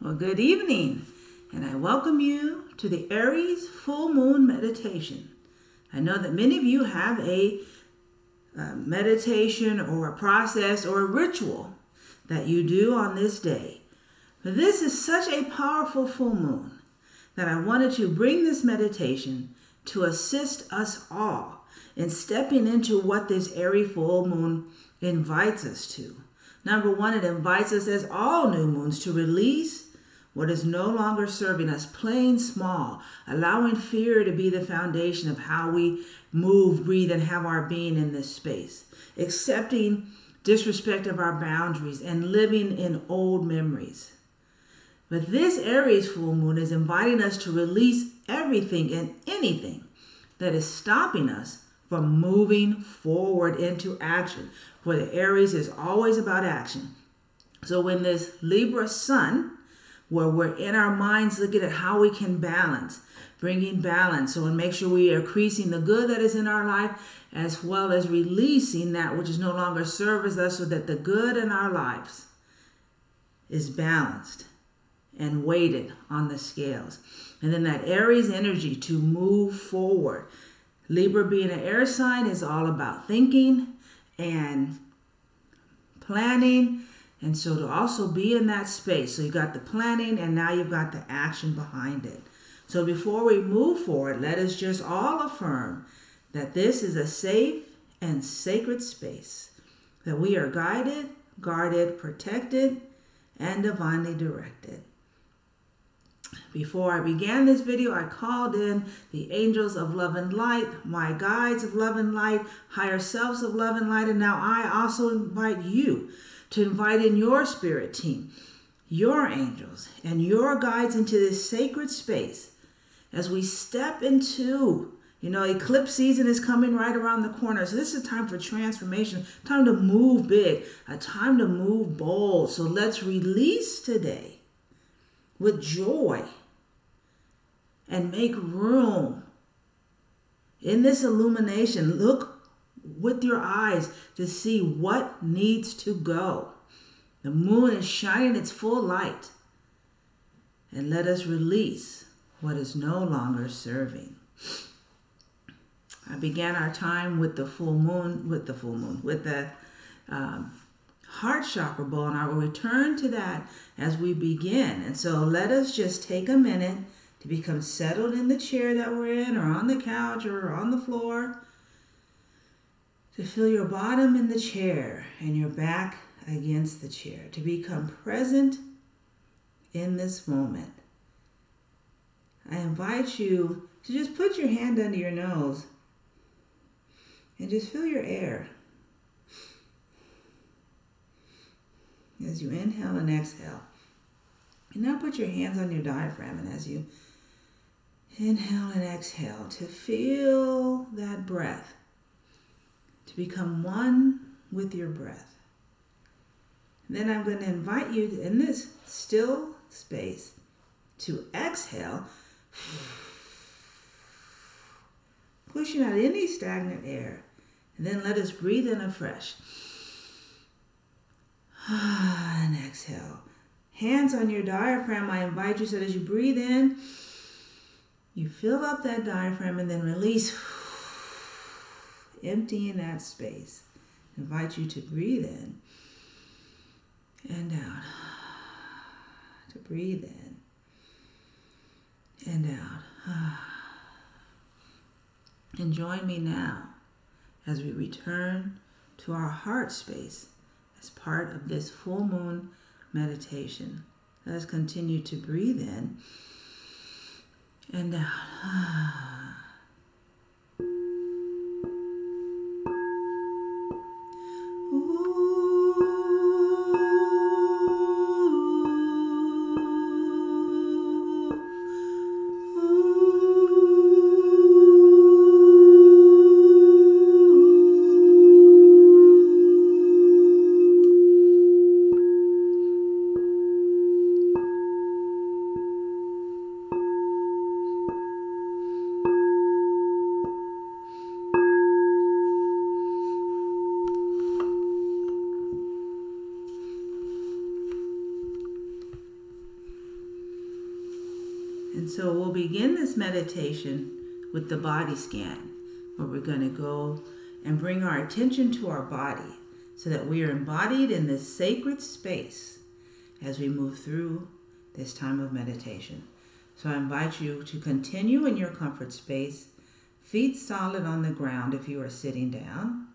Well, good evening, and I welcome you to the Aries full moon meditation. I know that many of you have a meditation or a process or a ritual that you do on this day. But this is such a powerful full moon that I wanted to bring this meditation to assist us all in stepping into what this Aries full moon invites us to. Number one, it invites us, as all new moons, to release what is no longer serving us, playing small, allowing fear to be the foundation of how we move, breathe, and have our being in this space, accepting disrespect of our boundaries and living in old memories. But this Aries full moon is inviting us to release everything and anything that is stopping us from moving forward into action. For the Aries is always about action. So when this Libra sun, where we're in our minds looking at how we can balance, bringing balance, so and make sure we are increasing the good that is in our life, as well as releasing that which is no longer serves us, so that the good in our lives is balanced and weighted on the scales. And then that Aries energy to move forward. Libra, being an air sign, is all about thinking and planning. And so to also be in that space. So you got the planning and now you've got the action behind it. So before we move forward, let us just all affirm that this is a safe and sacred space, that we are guided, guarded, protected, and divinely directed. Before I began this video, I called in the angels of love and light, my guides of love and light, higher selves of love and light, and now I also invite you to invite in your spirit team, your angels, and your guides into this sacred space as we step into, eclipse season is coming right around the corner. So this is a time for transformation, time to move big, a time to move bold. So let's release today with joy and make room in this illumination. Look with your eyes to see what needs to go. The moon is shining its full light, and let us release what is no longer serving. I began our time with the heart chakra bowl, and I will return to that as we begin. And so let us just take a minute to become settled in the chair that we're in, or on the couch, or on the floor, to feel your bottom in the chair and your back against the chair, to become present in this moment. I invite you to just put your hand under your nose and just feel your air as you inhale and exhale. And now put your hands on your diaphragm, and as you inhale and exhale, to feel that breath, to become one with your breath. And then I'm going to invite you in this still space to exhale, pushing out any stagnant air. And then let us breathe in afresh. And exhale. Hands on your diaphragm. I invite you, so that as you breathe in, you fill up that diaphragm and then release, emptying that space. I invite you to breathe in and out. To breathe in and out. And join me now as we return to our heart space as part of this full moon meditation. Let us continue to breathe in and out. so we'll begin this meditation with the body scan, where we're going to go and bring our attention to our body so that we are embodied in this sacred space as we move through this time of meditation. So I invite you to continue in your comfort space, feet solid on the ground if you are sitting down.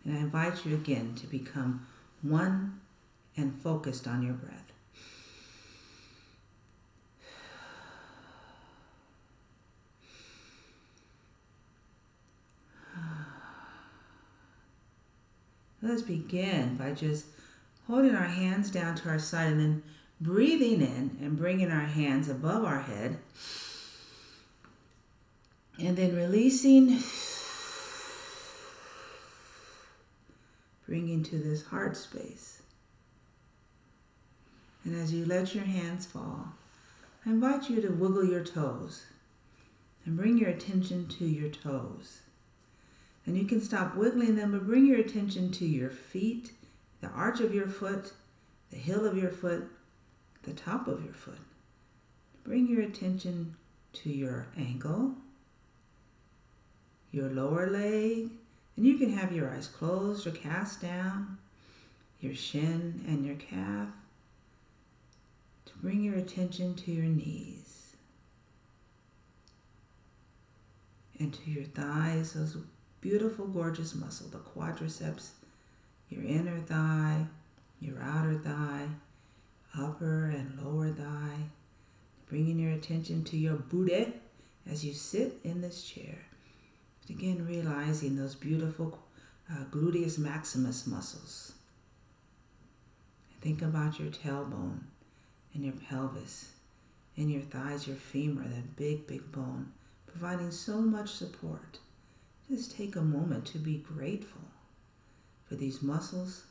And I invite you again to become one and focused on your breath. Let's begin by just holding our hands down to our side and then breathing in and bringing our hands above our head. And then releasing, bringing to this heart space. And as you let your hands fall, I invite you to wiggle your toes and bring your attention to your toes. And you can stop wiggling them, but bring your attention to your feet, the arch of your foot, the heel of your foot, the top of your foot. Bring your attention to your ankle, your lower leg, and you can have your eyes closed or cast down, your shin and your calf. To bring your attention to your knees and to your thighs, those beautiful, gorgeous muscle, the quadriceps, your inner thigh, your outer thigh, upper and lower thigh. Bringing your attention to your booty as you sit in this chair. Again, realizing those beautiful gluteus maximus muscles. Think about your tailbone and your pelvis and your thighs, your femur, that big, big bone, providing so much support. Just take a moment to be grateful for these muscles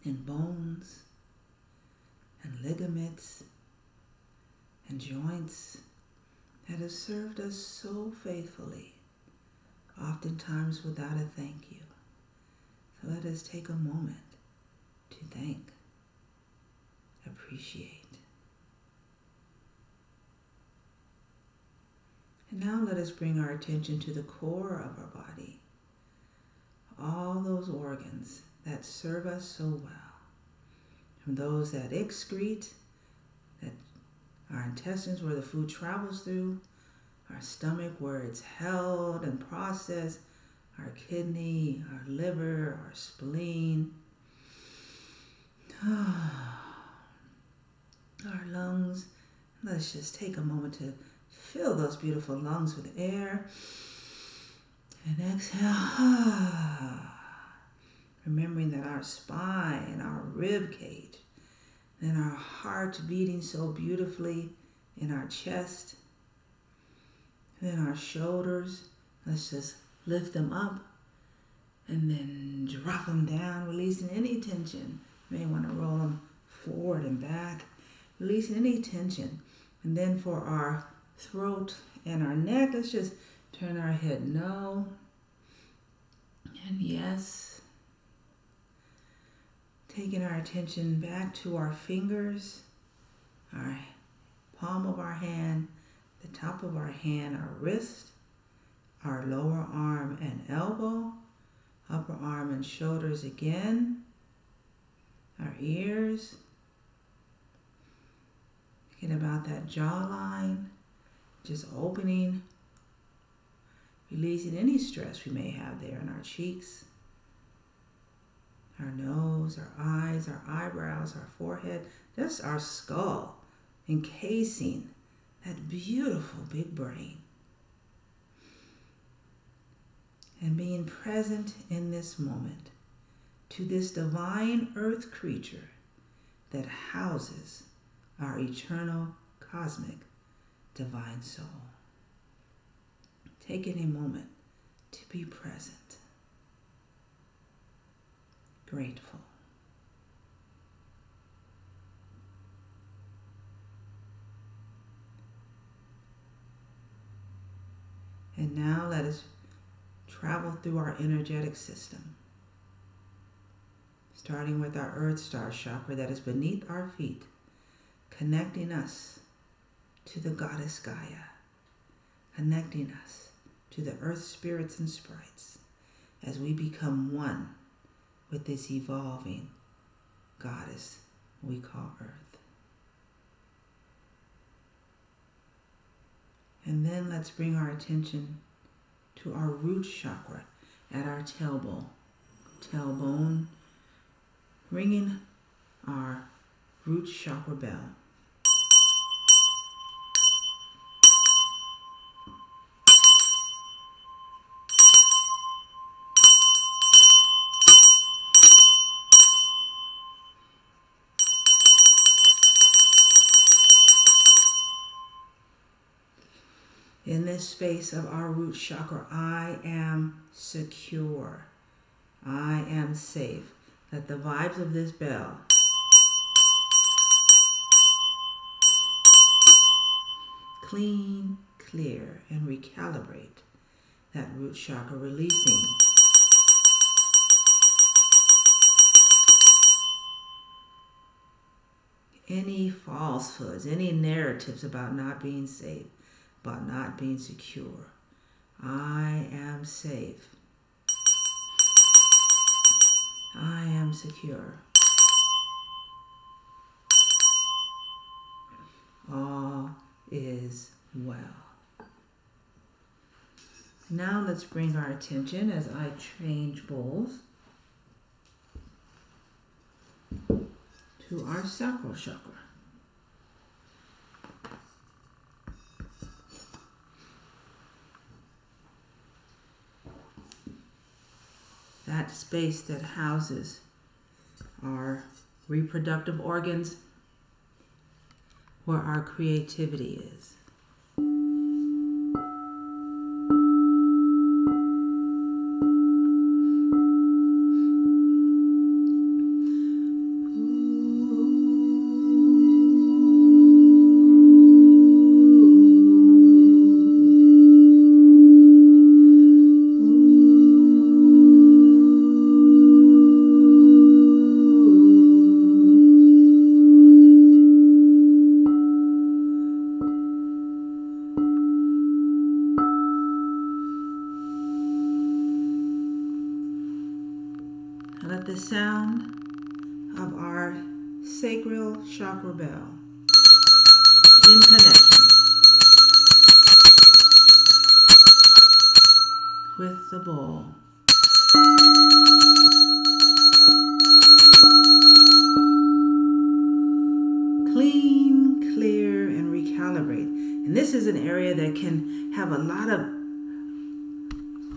and bones and ligaments and joints that have served us so faithfully, oftentimes without a thank you. So let us take a moment to thank, appreciate. And now let us bring our attention to the core of our body. All those organs that serve us so well. From those that excrete, that our intestines where the food travels through, our stomach where it's held and processed, our kidney, our liver, our spleen, our lungs. Let's just take a moment to fill those beautiful lungs with air and exhale. Remembering that our spine, our rib cage, and our heart beating so beautifully in our chest, then our shoulders, let's just lift them up and then drop them down, releasing any tension. You may want to roll them forward and back, releasing any tension. And then for our throat and our neck, let's just turn our head no and yes. Taking our attention back to our fingers, our palm of our hand, the top of our hand, our wrist, our lower arm and elbow, upper arm and shoulders again, our ears. Thinking about that jawline, just opening, releasing any stress we may have there in our cheeks, our nose, our eyes, our eyebrows, our forehead, just our skull, encasing that beautiful big brain. And being present in this moment to this divine earth creature that houses our eternal cosmic divine soul. Taking a moment to be present, grateful. And now let us travel through our energetic system, starting with our Earth Star chakra that is beneath our feet, connecting us to the goddess Gaia, connecting us to the earth spirits and sprites as we become one with this evolving goddess we call Earth. And then let's bring our attention to our root chakra at our tailbone, ringing our root chakra bell. In this space of our root chakra, I am secure. I am safe. Let the vibes of this bell clean, clear, and recalibrate that root chakra, releasing any falsehoods, any narratives about not being safe, about not being secure. I am safe. I am secure. All is well. Now let's bring our attention as I change bowls to our sacral chakra. That space that houses our reproductive organs, where our creativity is. Let the sound of our sacral chakra bell in connection with the bowl clean, clear, and recalibrate. And this is an area that can have a lot of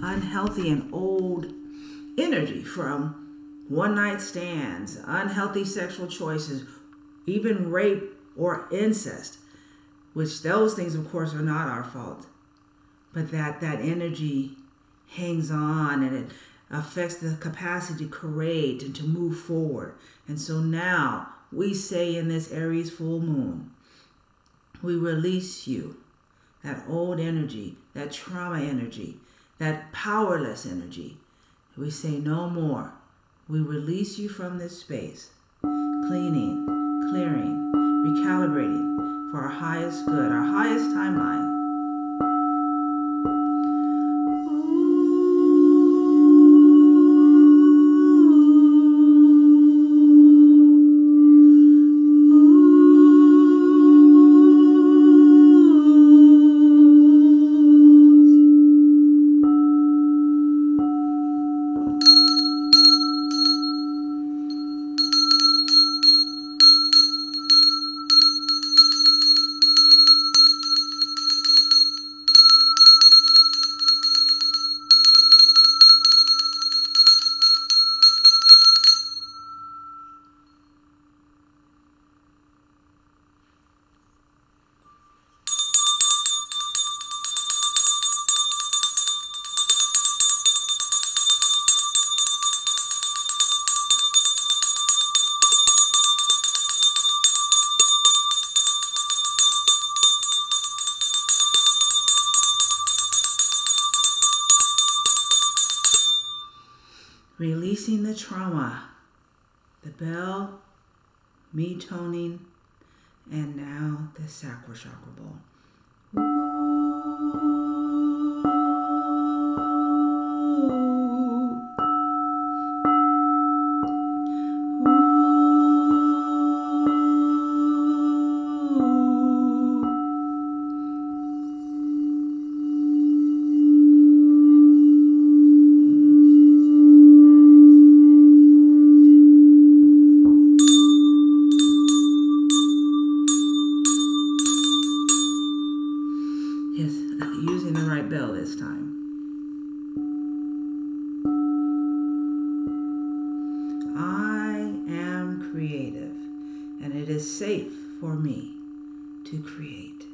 unhealthy and old energy from one-night stands, unhealthy sexual choices, even rape or incest, which those things, of course, are not our fault. But that energy hangs on and it affects the capacity to create and to move forward. And so now we say in this Aries full moon, we release you, that old energy, that trauma energy, that powerless energy. We say no more. We release you from this space, cleaning, clearing, recalibrating for our highest good, our highest timeline. Releasing the trauma, the bell, me toning, And now the sacral chakra bone. Yes, using the right bell this time. I am creative, and it is safe for me to create,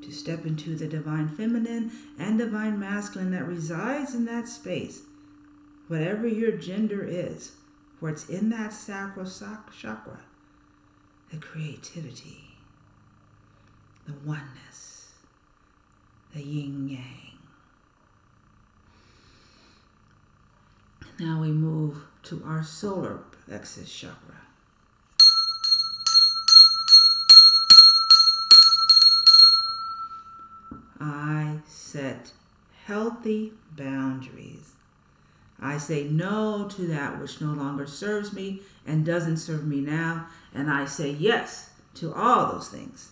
to step into the divine feminine and divine masculine that resides in that space, whatever your gender is, for it's in that sacral chakra, the creativity, the oneness, the yin yang. Now we move to our solar plexus chakra. I set healthy boundaries. I say no to that which no longer serves me and doesn't serve me now, and I say yes to all those things.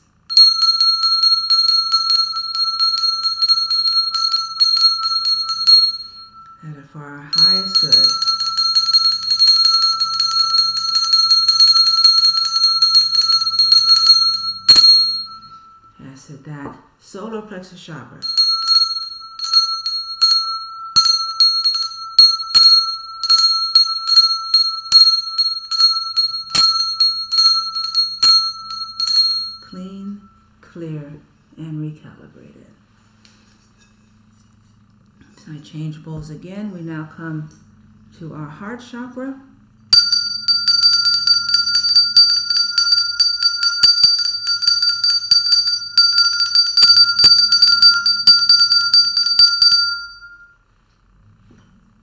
That are for our highest good. I said that solar plexus chakra. Clean, clear, and recalibrated. So I change bowls again. We now come to our heart chakra.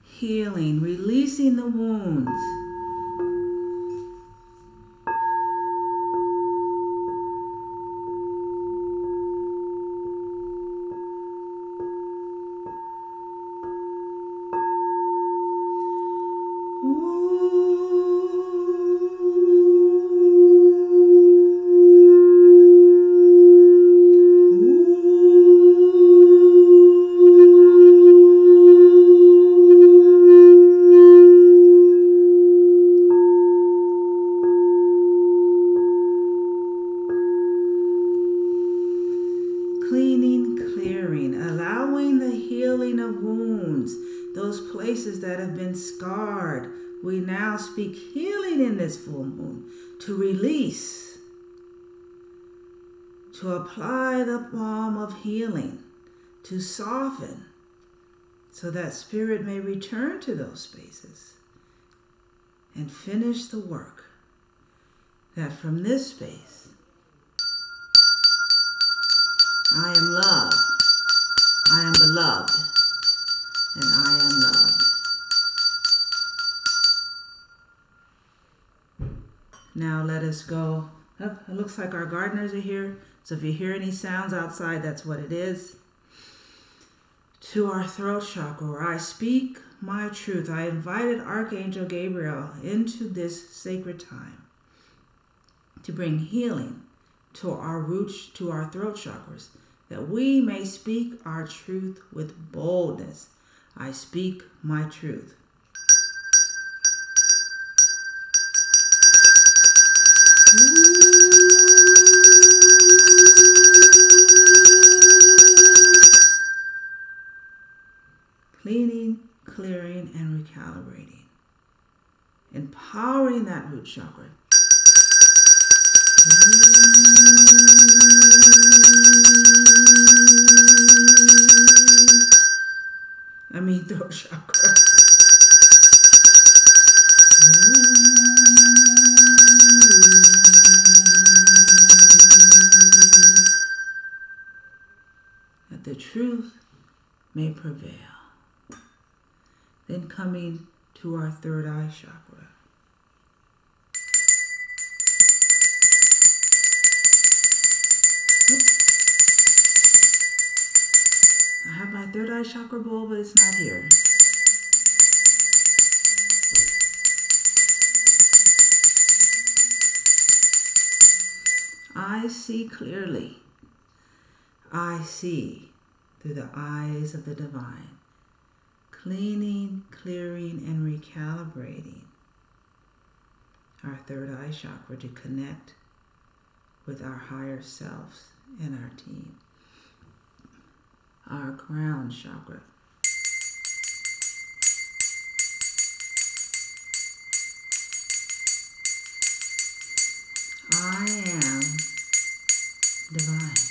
Healing, releasing the wounds. Cleaning, clearing, allowing the healing of wounds, those places that have been scarred. We now speak healing in this full moon to release, to apply the balm of healing, to soften, so that spirit may return to those spaces and finish the work. That from this space, I am loved, I am beloved, and I am loved. Now let us go. Oh, it looks like our gardeners are here. So if you hear any sounds outside, that's what it is. To our throat chakra, where I speak my truth. I invited Archangel Gabriel into this sacred time to bring healing to our roots, to our throat chakras, that we may speak our truth with boldness. I speak my truth. Cleaning, clearing, and recalibrating. Empowering that root chakra. Throat chakra. That the truth may prevail. Then coming to our third eye chakra. third eye chakra bowl, but it's not here. I see clearly. I see through the eyes of the divine, cleaning, clearing, and recalibrating our third eye chakra to connect with our higher selves and our team. Our crown chakra. I am divine.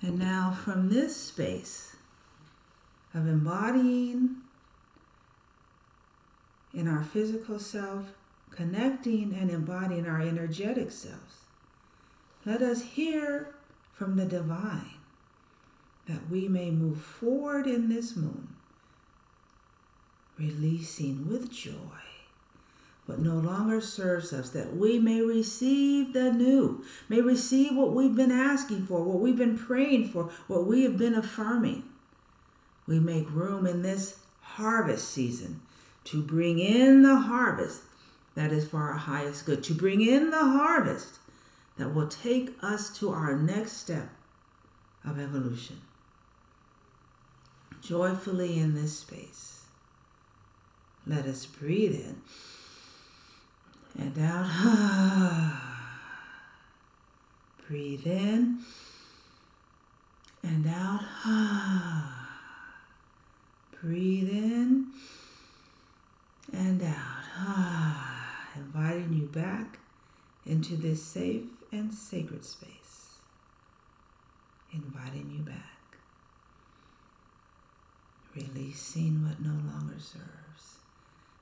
And now from this space of embodying in our physical self, connecting and embodying our energetic selves, let us hear from the divine that we may move forward in this moon, releasing with joy what no longer serves us, that we may receive the new, may receive what we've been asking for, what we've been praying for, what we have been affirming. We make room in this harvest season to bring in the harvest that is for our highest good, to bring in the harvest that will take us to our next step of evolution. Joyfully in this space, let us breathe in and out. Breathe in and out. Breathe in and out. Inviting you back into this safe and sacred space. Inviting you back. Releasing what no longer serves.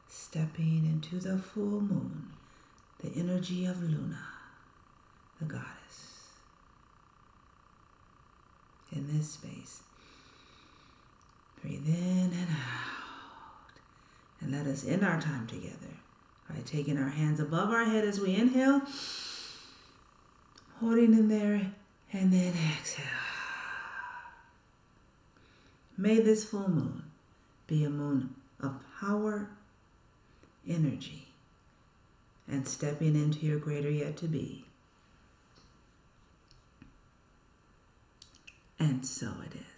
Stepping into the full moon, the energy of Luna, the goddess. In this space, breathe in and out. And let us end our time together by taking our hands above our head as we inhale, holding in there, and then exhale. May this full moon be a moon of power, energy, and stepping into your greater yet to be. And so it is.